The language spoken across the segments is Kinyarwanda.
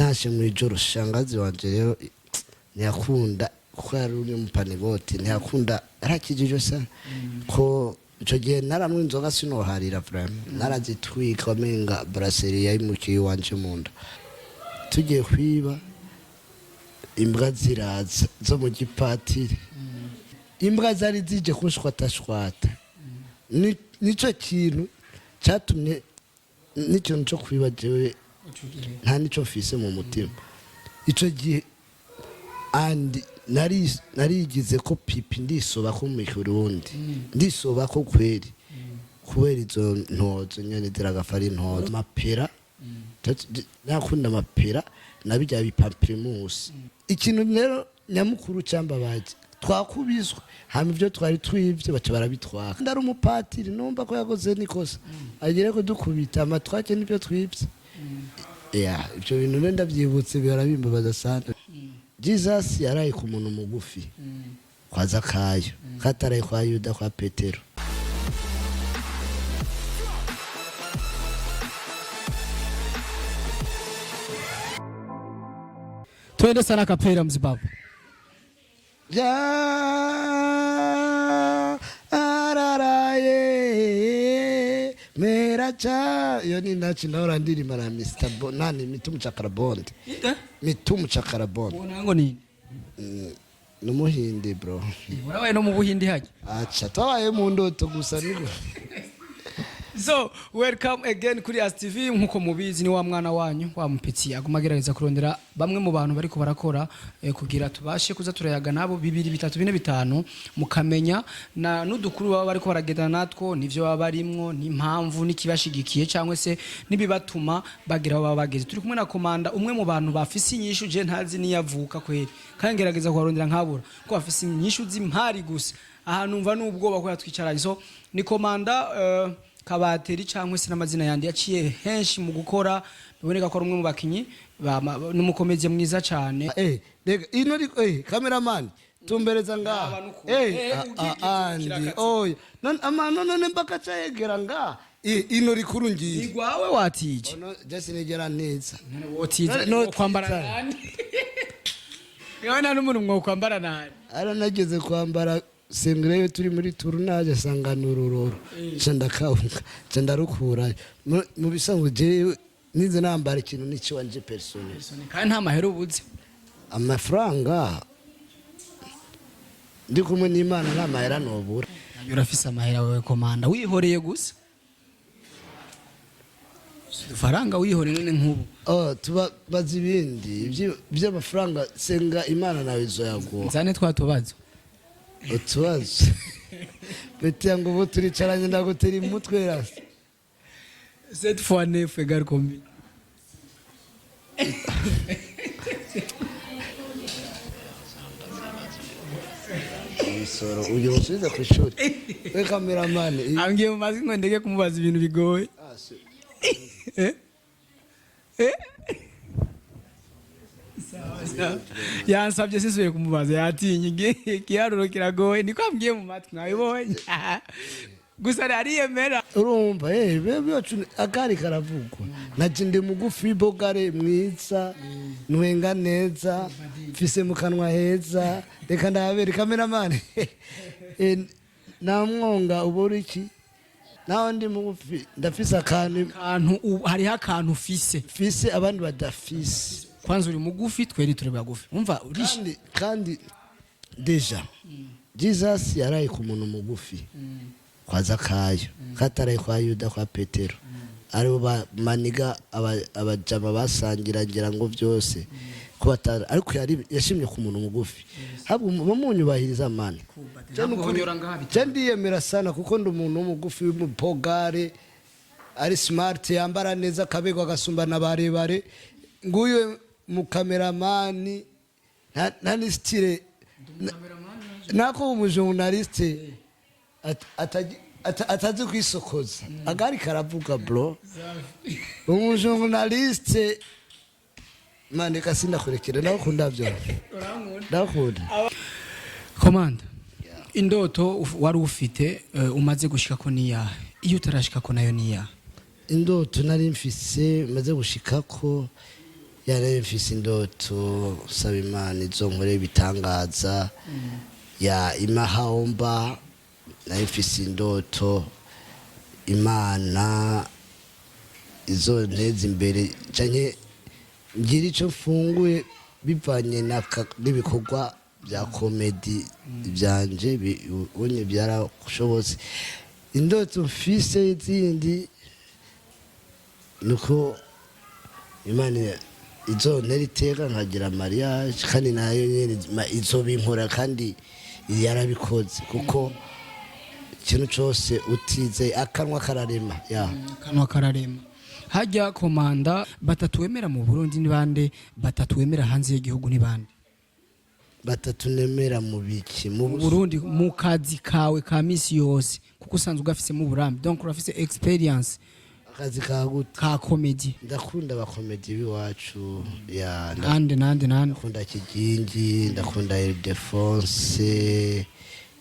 ntashe mu ijoro shangazi wanje rero ntiyakunda ko yari uri mu panigoti ntiyakunda arakijije sana ko ico gihe naramwe inzoga sinoharira vraiment narazitwika amenga brasserie yayimukiye wanje munda tugiye kwiba imbwa ziraza zo mu gipatiri imbwa zari zije kunshwatashwata nico kintu cyatumye n'ikintu cyo kwiba jewe nta nico mfise mu mutima ico gihe andi narigize ko pipi ndisoba ko mu Kirundi ndisoba ko kweri kubera izo ntozo nyene ziragafari ntozo mapera nakunda mapera nabijya bipamprimus ikintu rero nyamukuru cyambabaje twakubizwe hama ivyo twari twivye baca barabitwaka ndari umupatiri numva ko yakoze nikosa agire ko dukubita amatwake nibyo twivye ivyo bintu nenda byibutse birabimbabaza sana Jesus yaraye ku muntu mugufi kwa Zakayo kataraye kwa Yuda kwa Petero twende sana kapera mzibabu ya araraye meracha yoni nachi naora ndiri mara Mr. Bonani mitumu cha Karabonde mitumu cha Karabonde unango nini numuhinde bro urabaye no mu buhindi haje acha tawaye mu ndoto gusa niko So welcome again kuri ASTV nkuko mubizi ni wa mwana wanyu wa Mupeti agumagerageza kurondera bamwe mu bantu bariko barakora kugira tubashe kuza turayaga nabo 2 3 4 5 mukamenya na nudukuru baba bariko baragedana natwo nivyo baba barimwo n'impamvu nikibashigikiye cyangwa se nibibatuma bagira baba bageze turi kumwe na komanda umwe mu bantu bafise inyishu je ntazi niyavuka kweri kandi ngerageza kurondera nkabura ko bafise inyishu z'impari gusa ahantu umva n'ubwoba ko yatwicaranye so ni komanda Kabateri cyangwa se n'amazina yandi yaciye henshi mu gukora biboneka ko rumwe mu bakinyi n'umukomeze mwiza cyane rega ino cameraman tumbereza nga andi oya none mpaka cyegera nga ino rikuru ngiye igwawe watije jese negera neza wotize no kwambara nani yona n'umuntu mwo kwambara nani ara nageze kwambara sengreyo turi muri tournage sanganururoro cenda rukura mu bisanzwe je nize nambara ikintu nici wanje personnel kandi nta mahero ubuze amafaranga ndi kumwe n'Imana nta mahera nobura urafise amahera wewe komanda wihoreye gusa faranga wihoreye none nkubu tuba bazibindi by'amafaranga senga Imana nawe izoyaguha nzane twatubazo utubazo beti yangu ubu turicaranye ndagutera umutwe rasi 7 fois 9 égale combien isoro uyo usubiza ku ishuri we cameraman angiye mu mazi ngo ndege kumubaza ibintu bigoye yansabye sisubire kumubaza yatinye kiharuro kiragoye niko ambwiye mu matwi mwabibonye gusa nariyemera urumva byacu akari karavugwa naje ndi mugufi bogare mwiza nwenga neza mfise mu kanwa heza reka ndabere cameraman namwonga ubura iki naho ndi mugufi ndafise akantu hari akantu fise abandi badafise kwanza uri mugufi tweri turi bagufi umva kandi deja Jesus yaraye ku muntu mugufi kwa Zakayo kataraye kwa Yuda kwa Petero aribo bamaniga abajama basangira ngira ngo byose ko batara ariko yashimye ku muntu mugufi habwo bamunyubahiriza amana ndiyemera sana kuko ndi umuntu w'umugufi w'umupogare ari smart yambara neza kabego agasumbana barebare nguyo mu cameraman nani style nako umujournaliste atazi kwisokoza agari karavuga bro umujournaliste mane kasinda kurekera naho kundavyo ndakunda komanda indoto wari ufite umaze gushika ko niya iyo utarashika ko nayo niya indoto nari mfise maze gushika ko yari mfise indoto saba Imana izonkore bitangaza ya imahomba nari mfise indoto Imana izonteza imbere canke ngira ico mfunguye bivanye n'ibikorwa bya komedi byanje ubonye byarashobotse indoto mfise izindi nuko Imana izontera iteka nkagira mariage kandi nayo nyene izobinkora kandi yarabikoze kuko ikintu cyose utize akanwa kararema akanwa kararema hajya komanda batatu wemera mu Burundi ni bande batatu wemera hanze y'igihugu ni bande batatu nemera mu biki mu Burundi mu kazi kawe ka misi yose kuko usanzwe ugafise mu burambi donc urafise experience akazi ka comedy ndakunda ba comedy biwacu ya nande ndakunda Kigingi ndakunda Ildefonse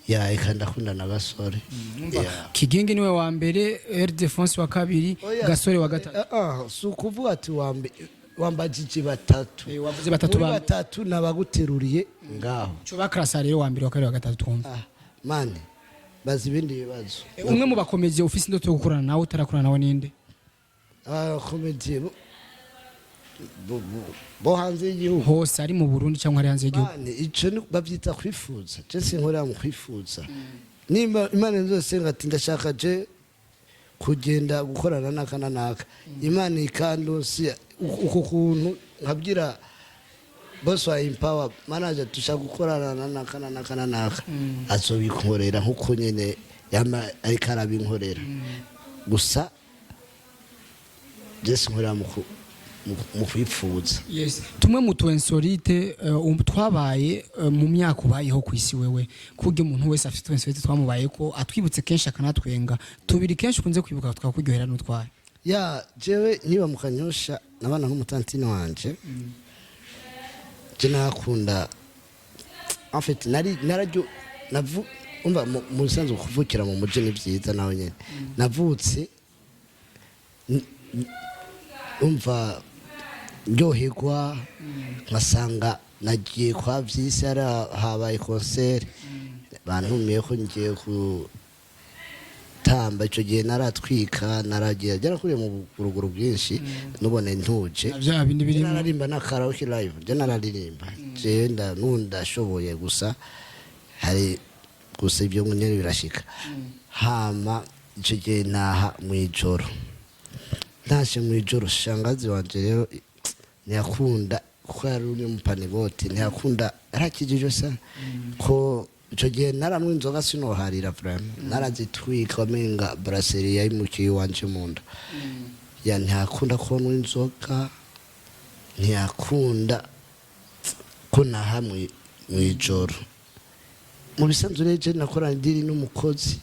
ya ikandakunda na Gasore Kigingi niwe wa mbere Ildefonse wa kabiri Gasore wa gatatu sukuvuga ati wambajije batatu wavuze batatu nabaguteruriye ngaho cyo bakrasa rero wa mbere wa kabiri wa gatatu twumva mane bazi ibindi bibazo umwe mu bakomeye ufise indoto yo gukorana nawe utarakorana nawe ninde komedi bo hanze y'igihugu hose ari mu Burundi cyangwa ari hanze y'igihugu ico bavyita kwifuza je sinkorera mu kwifuza nimba Imana nzosenga ati ndashaka je kugenda gukorana nakana naka Imana ikandonsi uko kuntu nkabwira boss wa Empower manager tushaka gukorana nakana naka azobikorera nkuko nyene yama ariko arabinkorera gusa je sinkorera mu kwifuza yes tumwe mu twensorite twabaye mu myaka ubayeho kwisi wewe kuge umuntu wese afite twensorite twamubaye ko atwibutse kenshi akanatwenga tubiri kenshi kunze kwibuka twakuryohera n'utwaye ya jewe niba mu Kanyosha nabana nk'umutantine wanje je nakunda en fait narajyo umva mu sanzo kuvukira mu muje ni byiza nawe nyene navutse umva ndyoherwa nkasanga nagiye kwa Vyisi habaye concert bantumiye ko ngiye gutamba ico gihe naratwika naragiye byarakuriye mu buruguru bwinshi nubone ntuje bya bindi biri nararimba na karaoke live je nararirimba je ndashoboye gusa hari gusa ibyo nyene birashika hama ico gihe naha mwijoro nashe mwijoro shangazi wanje rero ntiyakunda kuko yari uri mu panigoti ntiyakunda arakijije sana ko ico gihe naramwe inzoga sinoharira vraiment narazitwika menga brasserie yayimukiye wanje munda ya ntiyakunda kubona inzoga ntiyakunda ko nahamwe mwijoro mu bisanzwe reje nakorana diri n'umukozi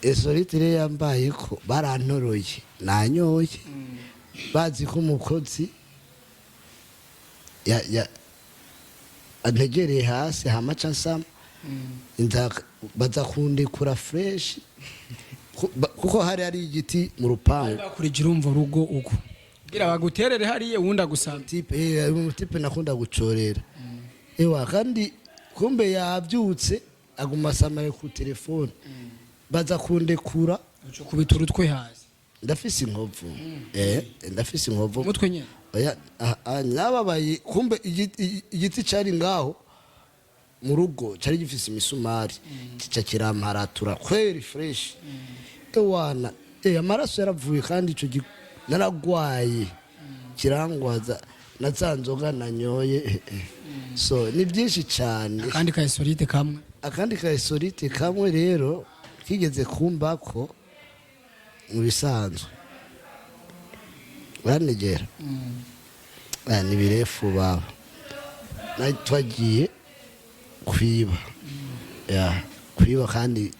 esorite rero yambaye ko barantoroye nanyoye bazi ko umukozi ya antegereye hasi hamaca nsama baza kundekura fresh kuko hari igiti mu rupangu bakurije urumva rugo uko gira baguterere hariye wunda gusaba tipe nakunda gucorera ewa kandi kumbe yabyutse aguma samare ku telefone baza kundekura uco kubitura utwe hasi ndafise inkovu ndafise inkovu mutwe nyene oya nababaye kumbe igiti cari ngaho mu rugo cari gifise imisumari kica kiramparatura kweri fresh ewana amaraso yaravuye kandi ico naragwaye kirangwaza nazanzoga nanyoye so ni byinshi cyane akandi ka esorite kamwe rero kigeze kumbako mu bisanzwe banegera ni birefu baba twagiye kwiba kwiba kandi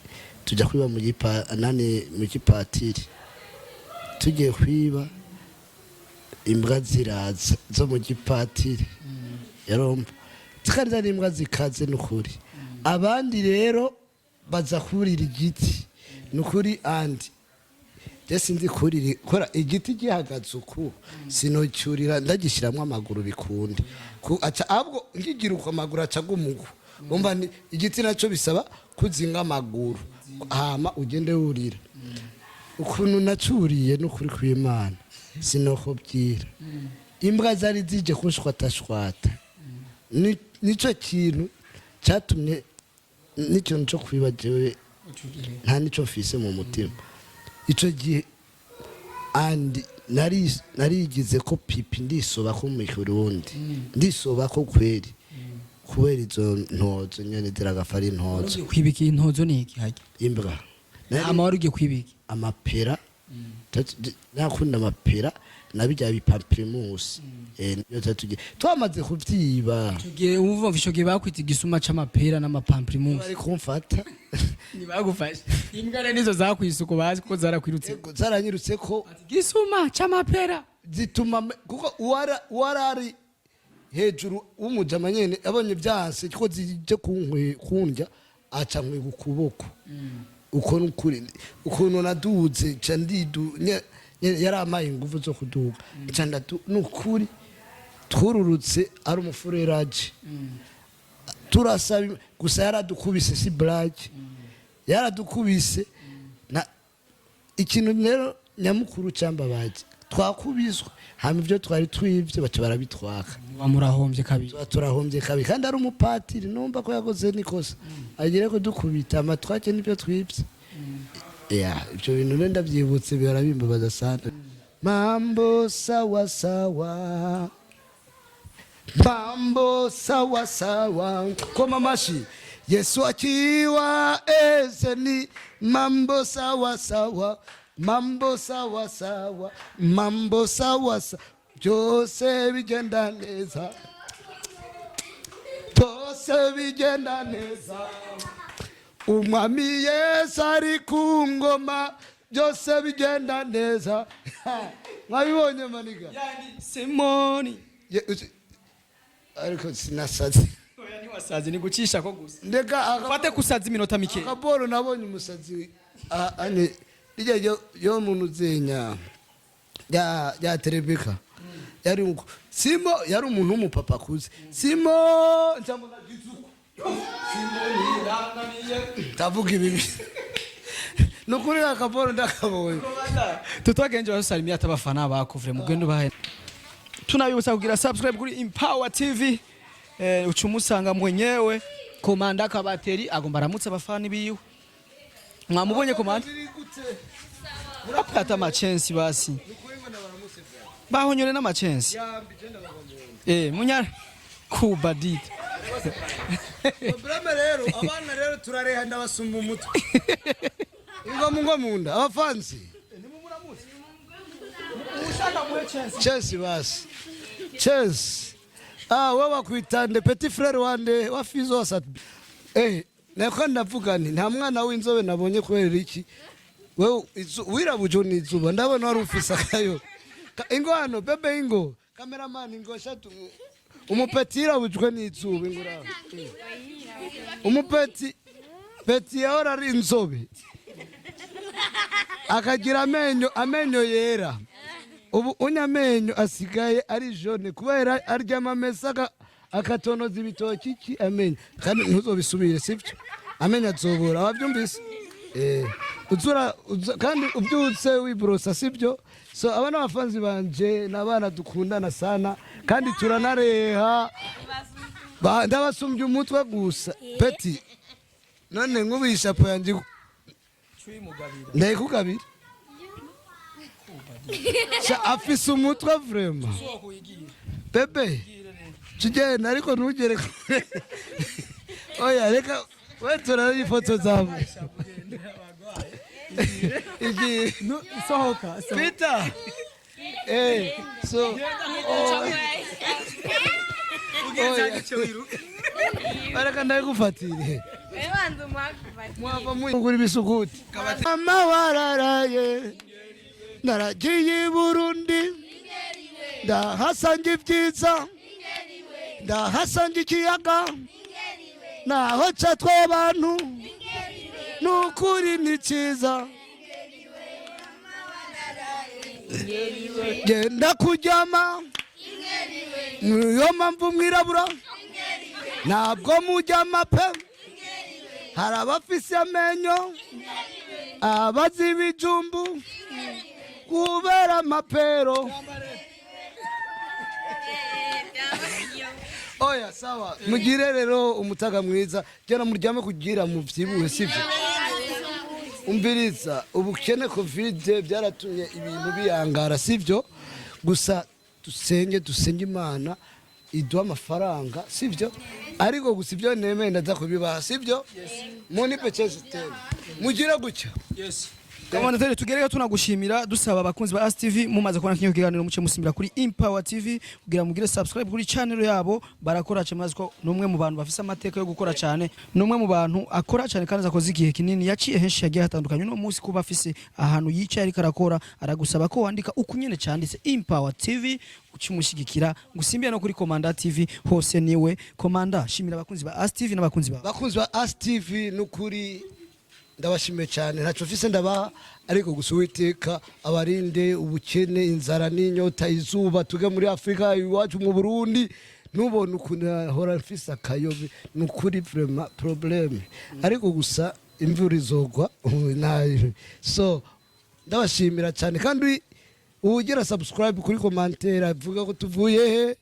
tujya kwiba mu gipatiri tugiye kwiba imbwa ziraza zo mu gipatiri yaromba zikariza n'imbwa zikaze n'ukuri abandi rero baza kurira igiti n'ukuri andi je sinzi kuriri kora igiti gihagaze uku sinocyurira ndagishiramwe amaguru bikunde aca abwo ngigira uko amaguru aca gumugu umva igiti naco bisaba kuzinga amaguru hama ugende wurira ukuntu nacuriye n'ukuri kw'Imana sinokobyira imbwa zari zije kunshwatashwata nico kintu cyatumye nicyo nco kwibajewe nta nico mfise mu mutima ico gihe andi narigize ko pipi ndisoba ko mu Kirundi ndisoba ko kweri kubera izo ntozo nyene ziragafari intozo kwibika intozo niki hajya imbwa amahoro ugiye kwibika amapera nakunda amapera nabijya bipampirimusi niyo tatugiye twamaze kuvyiba tugiye umva vishoge bakwita igisuma c'amapera n'amapampirimusi bari kumfata nibagufashe imbwa nizo zakwisuko bazi ko zarakwirutse zaranyirutse ko gisuma c'amapera zituma kuko warari hejuru umujama nyene abonye byanse ko zije kundya aca nkwe ukuboko uko nukuri ukuntu naduze ca ndidu yaramaye ingufu zo kuduga ca ndatu nukuri twururutse ari umufureraje turasaba gusa yaradukubise si black yaradukubise na ikintu rero nyamukuru cyambabaje twakubizwe hama ivyo twari twivye baca barabitwaka bamurahombye kabiri turahombye kabiri kandi ari umupatiri numva ko yakoze nikosa agire ko dukubita amatwake n'ibyo twivye ibyo bintu nenda byibutse birabimbabaza sana mambo sawa sawa mambo sawa sawa koma mashi Yesu akiwa ezeni mambo sawa sawa mambo sawa sawa mambo sawa sawa byose bigenda neza byose bigenda neza umwami Yesu ari ku ngoma byose bigenda neza mwabibonye maniga yani Simoni ariko sinasazi oya ni wasazi ni gucisha ko gusa ndeka fate kusaza iminota mike akaboro nabonye umusazi ane rijya yo muntu zenya ya Terebeka yari uko Simo yari umuntu w'umupapa kuze Simo njambo nagizuko Simo niranganiye tavuga ibibi nukuri akaboro ndakabonye tutwagenje basalimia tabafana bakuvure mugendo bahe tunabibutsa kugira subscribe kuri Empower TV ucumusanga mwenyewe komanda kabateri agomba ramutse abafani biwe mwamubonye komanda apata machensi basi bahonyore na machensi munyara kubadit probleme rero abana rero turareha ndabasumba umutwe ngo munda abafansi Chelsea basi Chelsea wewe wakwitande petit frère wande wa Fizo wasat nako ndavuga nti nta mwana w'inzobe nabonye kwera iki wewe wirabujo nizuba ndabona wari ufise akayo ingwano bebe ingo cameraman ingo shatu umupetira bujwe nizuba ingura umupeti yahora ari inzobe akagira amenyo yera ubu unyamenyo asigaye ari jaune kubera aryama mesa akatonoza ibitoki iki amenyo kandi ntuzobisubire sivyo amenyo azobora wabyumvise uzura kandi ubyutse wibrosa sivyo so abana bafanzi banje nabana dukundana sana kandi turanareha ndabasumbye umutwe gusa peti none nkubisha po yanje ndayikugabira afise umutwe vraiment bebe tugenda ariko ntugere oya reka wetora ifoto zawe sohoka Peter so araka ndayigufatire mwava mungura ibisukuti mama wararaye naragiye Burundi ndahasanga ibyiza ndahasanga ikiyaga naho catwe abantu nukuri ni cyiza genda kuryama niyo mpamvu mwirabura ntabwo mujyama pe hari abafise amenyo abazi ibijumbu kubera amapero oya sawa mugire rero umutaga mwiza gera muryame kugira muvyibuhe sivyo umviriza ubukene covid byaratumye ibintu biyangara sivyo gusa dusenge Imana iduha amafaranga sivyo ariko gusa ibyo nemeye ndaza kubibaha sivyo muni pece system mugire gutya yes Kamana tele tugereka tunagushimira dusaba abakunzi ba ASTV mumaze kubona kinyo kiganiro muce musimbira kuri Empower TV kugira mugire subscribe kuri channel yabo barakora cyane maze ko numwe mu bantu bafise amateka yo gukora cyane numwe mu bantu akora cyane kandi akoze igihe kinini yaciye henshi yagiye hatandukanye no munsi kuba afise ahantu yicaye ariko arakora aragusaba ko wandika ukunyene cyanditse Empower TV ucimushigikira ngusimbiye no kuri Komanda TV hose niwe Komanda shimira abakunzi ba ASTV n'abakunzi ba ASTV n'ukuri ndabashimiye cyane ntaco mfise ndabaha ariko gusa Uwiteka abarinde ubukene inzara n'inyota izuba tuge muri Afrika iwacu mu Burundi nubone ukuntu hora mfise akayobe n'ukuri vraiment problème ariko gusa imvura izogwa so ndabashimira cyane kandi ugira subscribe kuri commentaire avuga ko tuvuye he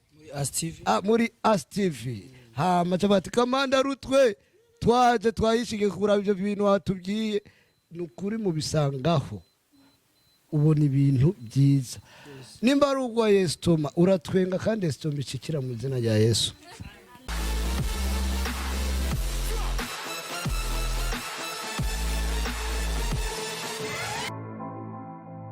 muri ASTV ha macabati Kamanda Rutwe twaje twayishige kugura ibyo bintu watubwiye nukuri mu bisangaho ubona ibintu byiza nimba ari ugwa Yesu toma uratwenga kandi Yesu toma ikikira mu izina rya Yesu